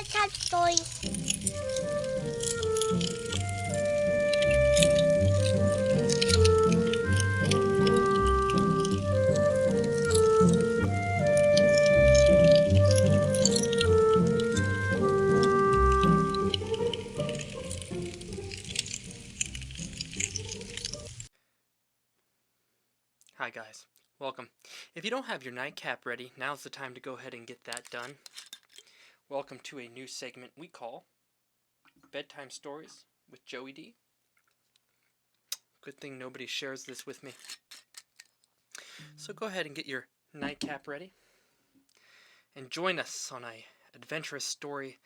bedtime story. Hi guys, welcome. If you don't have your nightcap ready, now's the time to go ahead and get that done. Welcome to a new segment we call Bedtime Stories with Joey D. Good thing nobody shares this with me. So go ahead and get your nightcap ready and join us on an adventurous story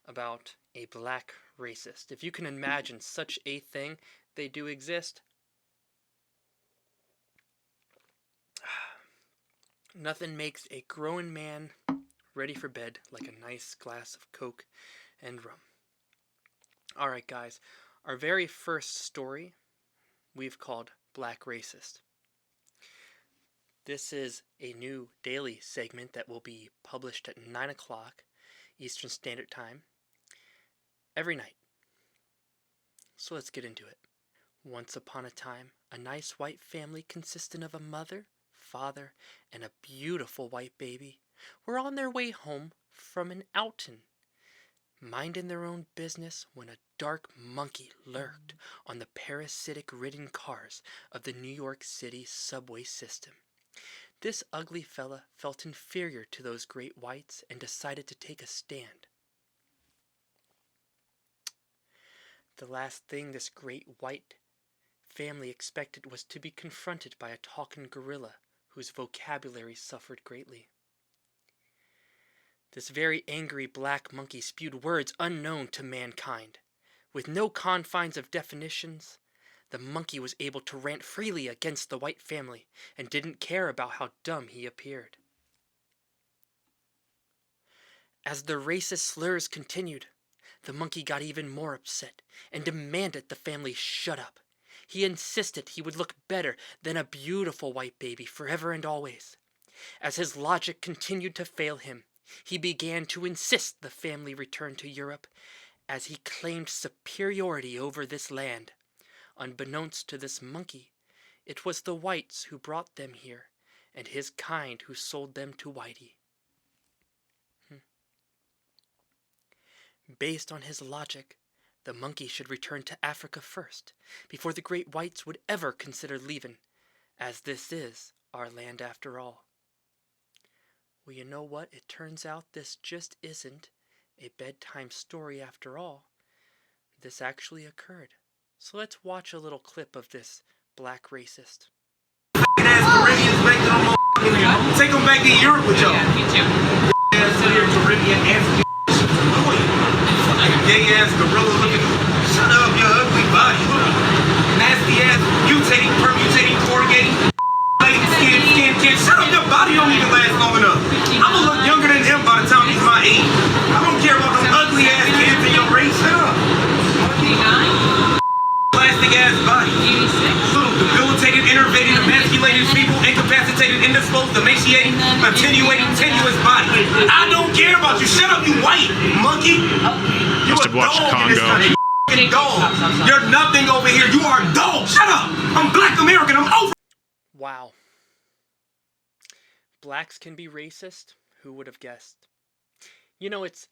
about a black racist. If you can imagine such a thing, they do exist. Nothing makes a grown man ready for bed like a nice glass of Coke and rum. Alright guys, our very first story we've called Black Racist. This is a new daily segment that will be published at 9 o'clock Eastern Standard Time every night. So let's get into it. Once upon a time, a nice white family consisting of a mother, father, and a beautiful white baby were on their way home from an outing, minding their own business when a dark monkey lurked on the parasitic-ridden cars of the New York City subway system. This ugly fella felt inferior to those great whites and decided to take a stand. The last thing this great white family expected was to be confronted by a talking gorilla whose vocabulary suffered greatly. This very angry black monkey spewed words unknown to mankind. With no confines of definitions, the monkey was able to rant freely against the white family and didn't care about how dumb he appeared. As the racist slurs continued, the monkey got even more upset and demanded the family shut up. He insisted he would look better than a beautiful white baby forever and always. As his logic continued to fail him, he began to insist the family return to Europe, as he claimed superiority over this land. Unbeknownst to this monkey, it was the whites who brought them here, and his kind who sold them to Whitey. Based on his logic, the monkey should return to Africa first, before the great whites would ever consider leaving, as this is our land after all. Well, you know what? It turns out this just isn't a bedtime story after all. This actually occurred. So let's watch a little clip of this black racist. Take them back to Europe with y'all. Yeah, me too. Caribbean ass. Gay ass gorilla looking. Shut up, your ugly body. Nasty ass mutating, permutating, corrugating. Skin. Shut up, your body don't even last long enough. I'm gonna look younger than him by the time he's my age. I don't care about them ugly ass kids in your race. Shut up. Plastic ass body. Little debilitated, enervated, emasculated people, incapacitated, indisposed, emaciating, attenuating, tenuous body. I don't care about you. Shut up, you white monkey. You a dog in this country. You dog. You're nothing over here. You are a dog. Shut up. I'm black American. I'm over. Wow. Blacks can be racist? Who would have guessed? You know, it's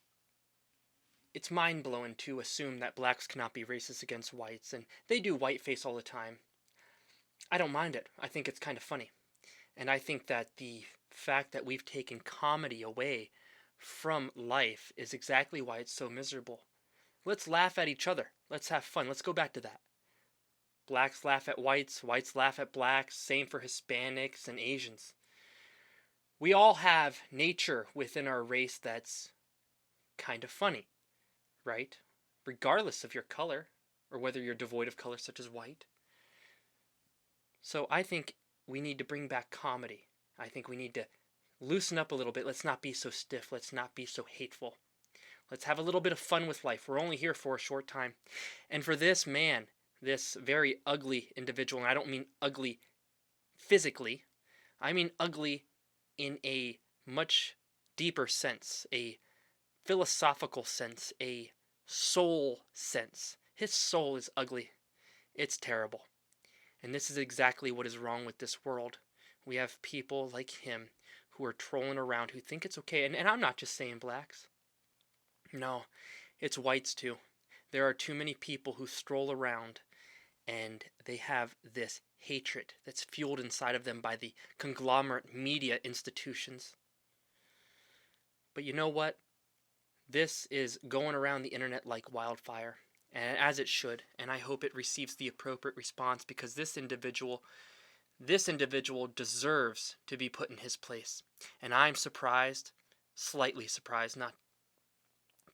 mind-blowing to assume that blacks cannot be racist against whites, and they do whiteface all the time. I don't mind it. I think it's kind of funny. And I think that the fact that we've taken comedy away from life is exactly why it's so miserable. Let's laugh at each other. Let's have fun. Let's go back to that. Blacks laugh at whites, whites laugh at blacks, same for Hispanics and Asians. We all have nature within our race that's kind of funny, right? Regardless of your color, or whether you're devoid of color such as white. So I think we need to bring back comedy. I think we need to loosen up a little bit. Let's not be so stiff. Let's not be so hateful. Let's have a little bit of fun with life. We're only here for a short time. And for this man, this very ugly individual, and I don't mean ugly physically, I mean ugly in a much deeper sense, a philosophical sense, a soul sense. His soul is ugly. It's terrible. And this is exactly what is wrong with this world. We have people like him who are trolling around, who think it's okay. And I'm not just saying blacks. No, it's whites too. There are too many people who stroll around and they have this hatred that's fueled inside of them by the conglomerate media institutions. But you know what? This is going around the internet like wildfire, and as it should, and I hope it receives the appropriate response, because this individual deserves to be put in his place. And I'm surprised, slightly surprised, not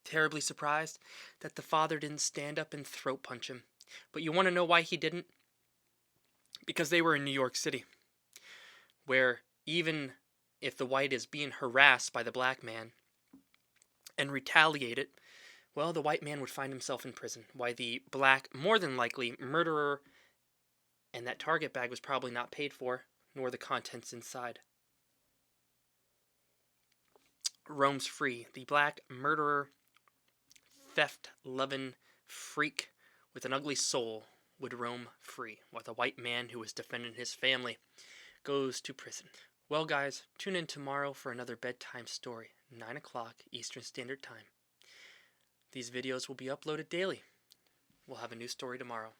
terribly surprised, that the father didn't stand up and throat punch him. But you want to know why he didn't? Because they were in New York City, where even if the white is being harassed by the black man and retaliated, well, the white man would find himself in prison. Why the black, more than likely, murderer, and that Target bag was probably not paid for, nor the contents inside, roams free. The black murderer, theft-loving freak with an ugly soul would roam free, while the white man who was defending his family goes to prison. Well, guys, tune in tomorrow for another bedtime story, 9 o'clock Eastern Standard Time. These videos will be uploaded daily. We'll have a new story tomorrow.